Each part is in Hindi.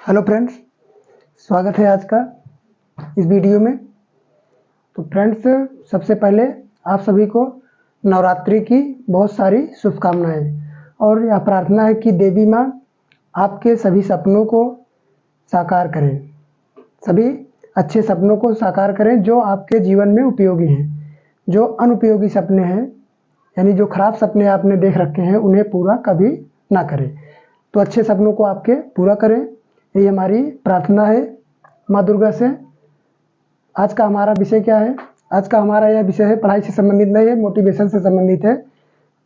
हेलो फ्रेंड्स, स्वागत है आज का इस वीडियो में। तो फ्रेंड्स, सबसे पहले आप सभी को नवरात्रि की बहुत सारी शुभकामनाएं और यह प्रार्थना है कि देवी माँ आपके सभी सपनों को साकार करें, सभी अच्छे सपनों को साकार करें जो आपके जीवन में उपयोगी हैं। जो अनुपयोगी सपने हैं, यानी जो खराब सपने आपने देख रखे हैं, उन्हें पूरा कभी ना करें। तो अच्छे सपनों को आपके पूरा करें, यही हमारी प्रार्थना है माँ दुर्गा से। आज का हमारा विषय क्या है? आज का हमारा यह विषय है, पढ़ाई से संबंधित नहीं है, मोटिवेशन से संबंधित है।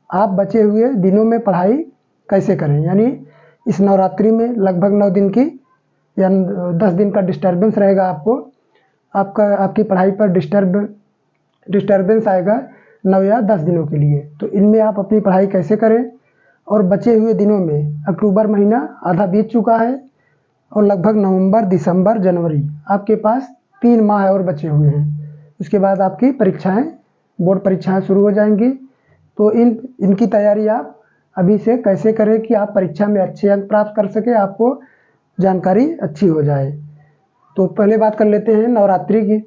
आप बचे हुए दिनों में पढ़ाई कैसे करें, यानी इस नवरात्रि में लगभग 9 दिन की या 10 दिन का डिस्टर्बेंस रहेगा। आपकी पढ़ाई पर डिस्टर्बेंस आएगा 9 या 10 दिनों के लिए। तो इनमें आप अपनी पढ़ाई कैसे करें, और बचे हुए दिनों में अक्टूबर महीना आधा बीत चुका है और लगभग नवंबर, दिसंबर, जनवरी आपके पास 3 माह और बचे हुए हैं। उसके बाद आपकी परीक्षाएं, बोर्ड परीक्षाएं शुरू हो जाएंगी। तो इनकी तैयारी आप अभी से कैसे करें कि आप परीक्षा में अच्छे अंक प्राप्त कर सकें, आपको जानकारी अच्छी हो जाए। तो पहले बात कर लेते हैं नवरात्रि की।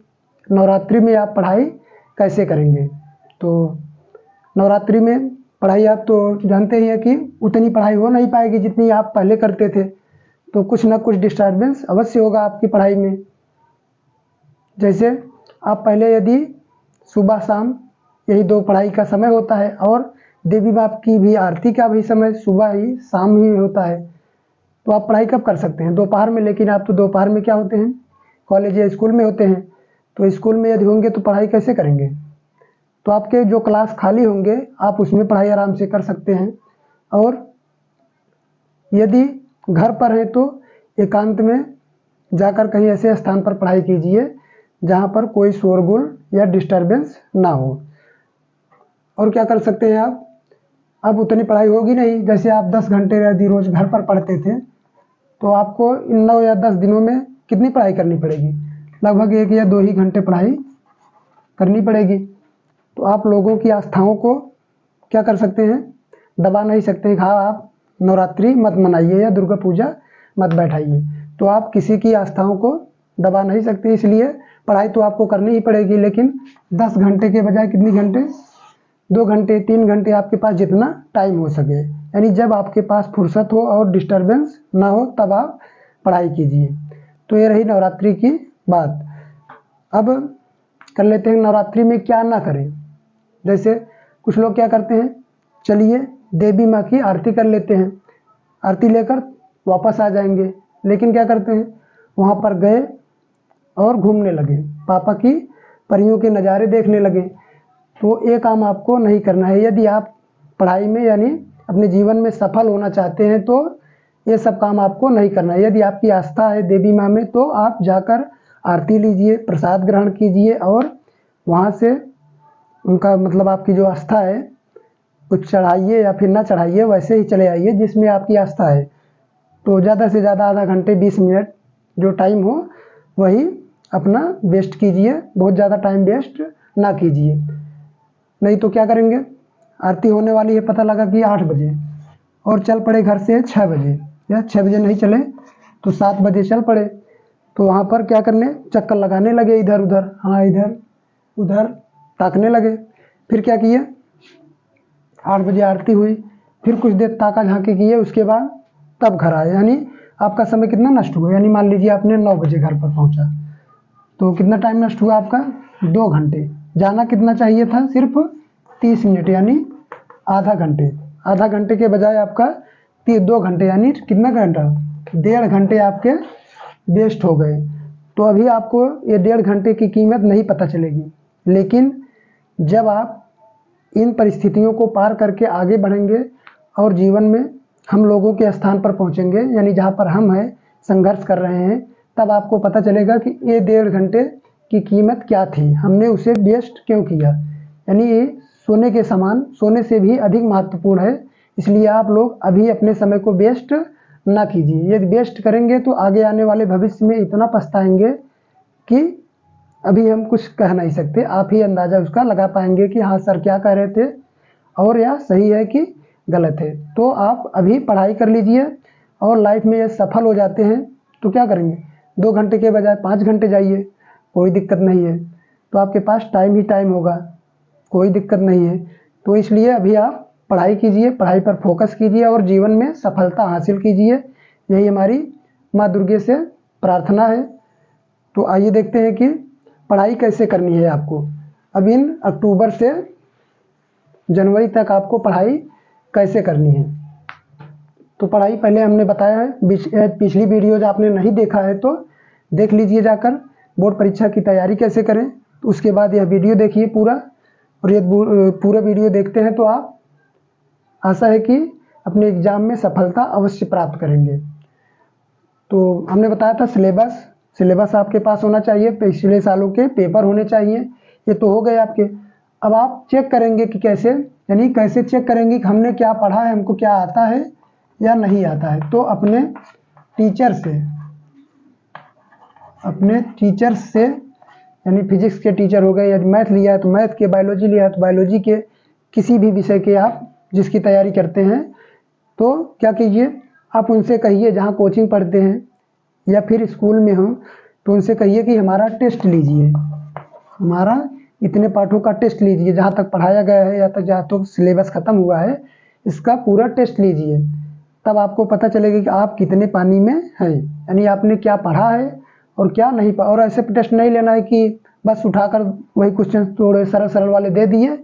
नवरात्रि में आप पढ़ाई कैसे करेंगे? तो नवरात्रि में पढ़ाई आप तो जानते ही हैं कि उतनी पढ़ाई हो नहीं पाएगी जितनी आप पहले करते थे। तो कुछ ना कुछ डिस्टर्बेंस अवश्य होगा आपकी पढ़ाई में। जैसे आप पहले यदि सुबह शाम यही 2 पढ़ाई का समय होता है, और देवी माँ की भी आरती का भी समय सुबह ही शाम ही होता है, तो आप पढ़ाई कब कर सकते हैं? दोपहर में। लेकिन आप तो दोपहर में क्या होते हैं, कॉलेज या स्कूल में होते हैं। तो स्कूल में यदि होंगे तो पढ़ाई कैसे करेंगे? तो आपके जो क्लास खाली होंगे आप उसमें पढ़ाई आराम से कर सकते हैं। और यदि घर पर है तो एकांत में जाकर कहीं ऐसे स्थान पर पढ़ाई कीजिए जहाँ पर कोई शोरगुल या डिस्टरबेंस ना हो। और क्या कर सकते हैं आप? अब उतनी पढ़ाई होगी नहीं। जैसे आप 10 घंटे यदि रोज़ घर पर पढ़ते थे, तो आपको इन 9 या 10 दिनों में कितनी पढ़ाई करनी पड़ेगी? लगभग 1 या 2 ही घंटे पढ़ाई करनी पड़ेगी। तो आप लोगों की आस्थाओं को क्या कर सकते हैं? दबा नहीं सकते। हाँ, आप नवरात्रि मत मनाइए या दुर्गा पूजा मत बैठाइए, तो आप किसी की आस्थाओं को दबा नहीं सकते। इसलिए पढ़ाई तो आपको करनी ही पड़ेगी, लेकिन 10 घंटे के बजाय कितनी घंटे? 2 घंटे, 3 घंटे, आपके पास जितना टाइम हो सके, यानी जब आपके पास फुर्सत हो और डिस्टर्बेंस ना हो तब आप पढ़ाई कीजिए। तो ये रही नवरात्रि की बात। अब कर लेते हैं नवरात्रि में क्या ना करें। जैसे कुछ लोग क्या करते हैं, चलिए देवी माँ की आरती कर लेते हैं, आरती लेकर वापस आ जाएंगे। लेकिन क्या करते हैं, वहाँ पर गए और घूमने लगे, पापा की परियों के नज़ारे देखने लगे। तो ये काम आपको नहीं करना है। यदि आप पढ़ाई में यानी अपने जीवन में सफल होना चाहते हैं तो ये सब काम आपको नहीं करना है। यदि आपकी आस्था है देवी माँ में तो आप जाकर आरती लीजिए, प्रसाद ग्रहण कीजिए, और वहाँ से उनका मतलब आपकी जो आस्था है कुछ चढ़ाइए या फिर ना चढ़ाइए, वैसे ही चले आइए जिसमें आपकी आस्था है। तो ज़्यादा से ज़्यादा आधा घंटे 20 मिनट जो टाइम हो वही अपना वेस्ट कीजिए, बहुत ज़्यादा टाइम वेस्ट ना कीजिए। नहीं तो क्या करेंगे, आरती होने वाली है, पता लगा कि 8 बजे, और चल पड़े घर से 6 बजे, या 6 बजे नहीं चले तो 7 बजे चल पड़े। तो वहाँ पर क्या करने, चक्कर लगाने लगे इधर उधर, हाँ इधर उधर ताकने लगे। फिर क्या किए, 8 बजे आरती हुई, फिर कुछ देर ताका झांकी किए, उसके बाद तब घर आए। यानी आपका समय कितना नष्ट हुआ? यानी मान लीजिए आपने 9 बजे घर पर पहुंचा, तो कितना टाइम नष्ट हुआ आपका? 2 घंटे। जाना कितना चाहिए था? सिर्फ 30 मिनट, यानी आधा घंटे। आधा घंटे के बजाय आपका 2 घंटे, यानी कितना घंटा? 1.5 घंटे आपके वेस्ट हो गए। तो अभी आपको ये 1.5 घंटे की कीमत नहीं पता चलेगी, लेकिन जब आप इन परिस्थितियों को पार करके आगे बढ़ेंगे और जीवन में हम लोगों के स्थान पर पहुंचेंगे, यानी जहां पर हम हैं, संघर्ष कर रहे हैं, तब आपको पता चलेगा कि ये 1.5 घंटे की कीमत क्या थी, हमने उसे वेस्ट क्यों किया। यानी ये सोने के समान, सोने से भी अधिक महत्वपूर्ण है। इसलिए आप लोग अभी अपने समय को वेस्ट ना कीजिए। यदि वेस्ट करेंगे तो आगे आने वाले भविष्य में इतना पछताएंगे कि अभी हम कुछ कह नहीं सकते। आप ही अंदाज़ा उसका लगा पाएंगे कि हाँ सर क्या कह रहे थे, और यह सही है कि गलत है। तो आप अभी पढ़ाई कर लीजिए, और लाइफ में ये सफल हो जाते हैं तो क्या करेंगे, 2 घंटे के बजाय 5 घंटे जाइए, कोई दिक्कत नहीं है। तो आपके पास टाइम ही टाइम होगा, कोई दिक्कत नहीं है। तो इसलिए अभी आप पढ़ाई कीजिए, पढ़ाई पर फोकस कीजिए और जीवन में सफलता हासिल कीजिए, यही हमारी माँ दुर्गे से प्रार्थना है। तो आइए देखते हैं कि पढ़ाई कैसे करनी है आपको। अब इन अक्टूबर से जनवरी तक आपको पढ़ाई कैसे करनी है। तो पढ़ाई पहले हमने बताया है, पिछली वीडियोज आपने नहीं देखा है तो देख लीजिए जाकर, बोर्ड परीक्षा की तैयारी कैसे करें। तो उसके बाद यह वीडियो देखिए पूरा, और ये पूरा वीडियो देखते हैं तो आप आशा है कि अपने एग्ज़ाम में सफलता अवश्य प्राप्त करेंगे। तो हमने बताया था सिलेबस आपके पास होना चाहिए, पिछले सालों के पेपर होने चाहिए, ये तो हो गए आपके। अब आप चेक करेंगे कि कैसे, यानी कैसे चेक करेंगे कि हमने क्या पढ़ा है, हमको क्या आता है या नहीं आता है। तो अपने टीचर से यानी फिजिक्स के टीचर हो गए, यदि मैथ लिया है तो मैथ के, बायोलॉजी लिया है तो बायोलॉजी के, किसी भी विषय के आप जिसकी तैयारी करते हैं तो क्या कीजिए, आप उनसे कहिए जहाँ कोचिंग पढ़ते हैं या फिर स्कूल में हो तो उनसे कहिए कि हमारा टेस्ट लीजिए, हमारा इतने पाठों का टेस्ट लीजिए, जहाँ तक पढ़ाया गया है या तक जहाँ तक सिलेबस ख़त्म हुआ है इसका पूरा टेस्ट लीजिए। तब आपको पता चलेगा कि आप कितने पानी में हैं, यानी आपने क्या पढ़ा है और क्या नहीं पढ़ा। और ऐसे टेस्ट नहीं लेना है कि बस उठाकर वही क्वेश्चन थोड़े सरल सरल वाले दे दिए,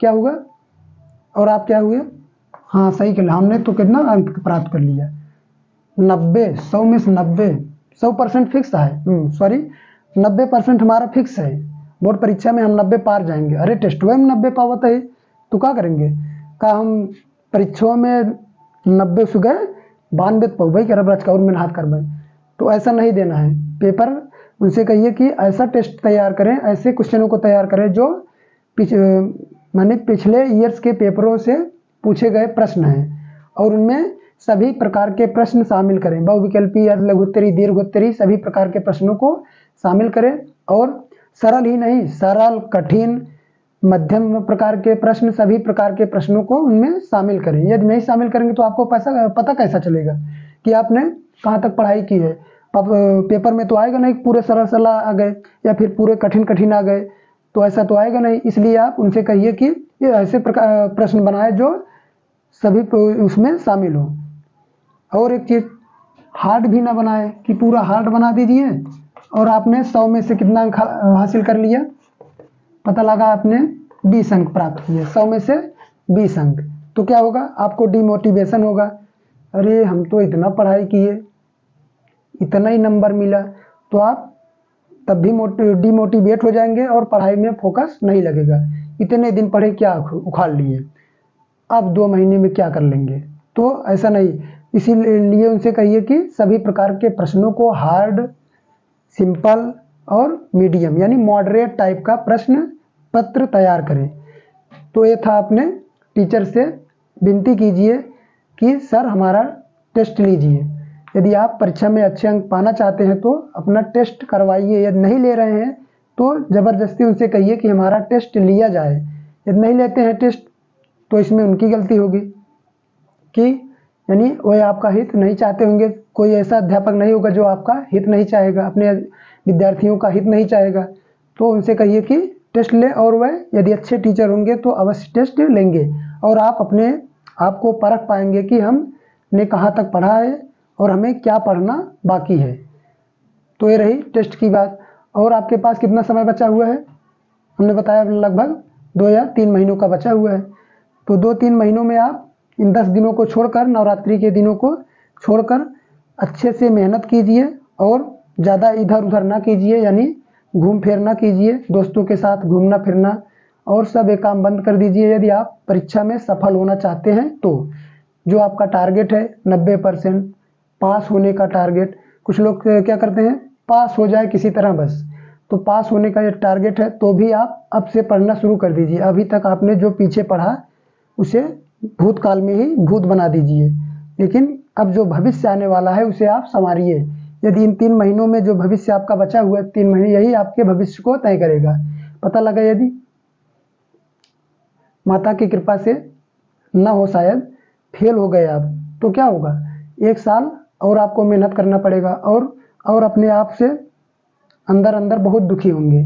क्या हुआ और आप क्या हुए, हाँ सही कर लिया, हमने तो कितना अंक प्राप्त कर लिया, 90, 100 में से 90, 100% फिक्स है, सॉरी 90% हमारा फिक्स है। बोर्ड परीक्षा में हम 90 पार जाएंगे। अरे टेस्ट में 90 पावत है तो क्या करेंगे, का हम परीक्षाओं में 90 से गए 92 पहुँच कर ब्रज और में हाथ कर। तो ऐसा नहीं देना है पेपर। उनसे कहिए कि ऐसा टेस्ट तैयार करें, ऐसे क्वेश्चनों को तैयार करें जो माने पिछले ईयर्स के पेपरों से पूछे गए प्रश्न हैं और उनमें सभी प्रकार के प्रश्न शामिल करें, बहुविकल्पी, लघुत्तरी, दीर्घोत्तरी, सभी प्रकार के प्रश्नों को शामिल करें। और सरल ही नहीं, सरल, कठिन, मध्यम प्रकार के प्रश्न, सभी प्रकार के प्रश्नों को उनमें शामिल करें। यदि नहीं शामिल करेंगे तो आपको पता कैसा चलेगा कि आपने कहाँ तक पढ़ाई की है। पेपर में तो आएगा नहीं पूरे सरल सरल आ गए या फिर पूरे कठिन कठिन आ गए, तो ऐसा तो आएगा नहीं। इसलिए आप उनसे कहिए कि ये ऐसे प्रकार प्रश्न बनाए जो सभी उसमें शामिल हो। और एक चीज़, हार्ड भी ना बनाए कि पूरा हार्ड बना दीजिए और आपने 100 में से कितना अंक हासिल कर लिया, पता लगा आपने 20 अंक प्राप्त किए, 100 में से 20 अंक, तो क्या होगा, आपको डिमोटिवेशन होगा। अरे हम तो इतना पढ़ाई किए, इतना ही नंबर मिला, तो आप तब भी डिमोटिवेट हो जाएंगे और पढ़ाई में फोकस नहीं लगेगा। इतने दिन पढ़े क्या उखाड़ लिए, अब 2 महीने में क्या कर लेंगे, तो ऐसा नहीं। इसीलिए उनसे कहिए कि सभी प्रकार के प्रश्नों को हार्ड, सिंपल और मीडियम यानी मॉडरेट टाइप का प्रश्न पत्र तैयार करें। तो ये था, अपने टीचर से विनती कीजिए कि सर हमारा टेस्ट लीजिए। यदि आप परीक्षा में अच्छे अंक पाना चाहते हैं तो अपना टेस्ट करवाइए। यदि नहीं ले रहे हैं तो ज़बरदस्ती उनसे कहिए कि हमारा टेस्ट लिया जाए। यदि नहीं लेते हैं टेस्ट तो इसमें उनकी गलती होगी कि यानी वह आपका हित नहीं चाहते होंगे। कोई ऐसा अध्यापक नहीं होगा जो आपका हित नहीं चाहेगा, अपने विद्यार्थियों का हित नहीं चाहेगा। तो उनसे कहिए कि टेस्ट लें और वह यदि अच्छे टीचर होंगे तो अवश्य टेस्ट लेंगे और आप अपने आप को परख पाएंगे कि हमने कहाँ तक पढ़ा है और हमें क्या पढ़ना बाकी है। तो ये रही टेस्ट की बात। और आपके पास कितना समय बचा हुआ है, हमने बताया लगभग 2 या 3 महीनों का बचा हुआ है। तो 2-3 महीनों में आप इन 10 दिनों को छोड़कर, नवरात्रि के दिनों को छोड़कर अच्छे से मेहनत कीजिए और ज़्यादा इधर उधर ना कीजिए, यानी घूम फिर ना कीजिए, दोस्तों के साथ घूमना फिरना और सब एक काम बंद कर दीजिए। यदि आप परीक्षा में सफल होना चाहते हैं तो जो आपका टारगेट है 90% पास होने का टारगेट, कुछ लोग क्या करते हैं पास हो जाए किसी तरह बस, तो पास होने का ये टारगेट है तो भी आप अब से पढ़ना शुरू कर दीजिए। अभी तक आपने जो पीछे पढ़ा उसे भूतकाल में ही भूत बना दीजिए, लेकिन अब जो भविष्य आने वाला है उसे आप संवारिए। यदि इन 3 महीनों में जो भविष्य आपका बचा हुआ है, 3 महीने यही आपके भविष्य को तय करेगा। पता लगा यदि माता की कृपा से न हो, शायद फेल हो गए आप, तो क्या होगा, 1 साल और आपको मेहनत करना पड़ेगा और अपने आप से अंदर अंदर बहुत दुखी होंगे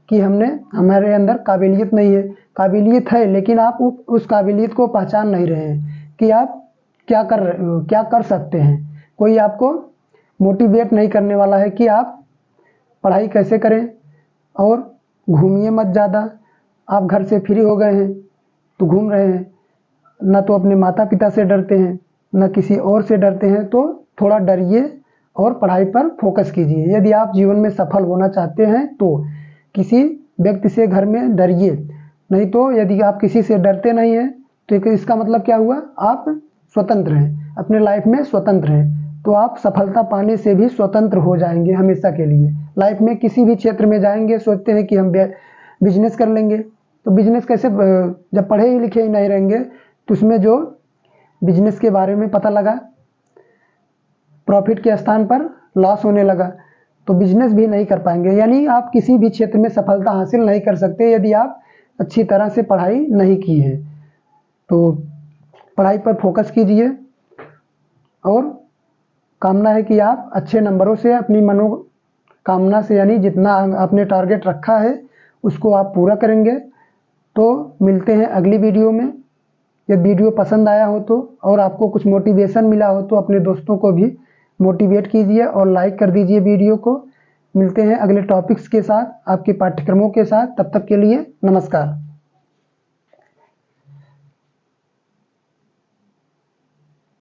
कि हमारे अंदर काबिलियत नहीं है। काबिलियत है, लेकिन आप उस काबिलियत को पहचान नहीं रहे हैं कि आप क्या कर रहे हो, क्या कर सकते हैं। कोई आपको मोटिवेट नहीं करने वाला है कि आप पढ़ाई कैसे करें। और घूमिए मत ज़्यादा। आप घर से फ्री हो गए हैं तो घूम रहे हैं, ना तो अपने माता पिता से डरते हैं, ना किसी और से डरते हैं। तो थोड़ा डरिए और पढ़ाई पर फोकस कीजिए। यदि आप जीवन में सफल होना चाहते हैं तो किसी व्यक्ति से घर में डरिए नहीं। तो यदि आप किसी से डरते नहीं हैं तो इसका मतलब क्या हुआ, आप स्वतंत्र हैं, अपने लाइफ में स्वतंत्र हैं। तो आप सफलता पाने से भी स्वतंत्र हो जाएंगे हमेशा के लिए। लाइफ में किसी भी क्षेत्र में जाएंगे, सोचते हैं कि हम बिजनेस कर लेंगे, तो बिजनेस कैसे, जब पढ़े ही लिखे ही नहीं रहेंगे तो उसमें जो बिजनेस के बारे में पता लगा, प्रॉफिट के स्थान पर लॉस होने लगा, तो बिजनेस भी नहीं कर पाएंगे। यानी आप किसी भी क्षेत्र में सफलता हासिल नहीं कर सकते यदि आप अच्छी तरह से पढ़ाई नहीं की है। तो पढ़ाई पर फोकस कीजिए और कामना है कि आप अच्छे नंबरों से अपनी मनोकामना से, यानी जितना आपने टारगेट रखा है उसको आप पूरा करेंगे। तो मिलते हैं अगली वीडियो में। यदि वीडियो पसंद आया हो तो और आपको कुछ मोटिवेशन मिला हो तो अपने दोस्तों को भी मोटिवेट कीजिए और लाइक कर दीजिए वीडियो को। मिलते हैं अगले टॉपिक्स के साथ, आपके पाठ्यक्रमों के साथ। तब तक के लिए नमस्कार।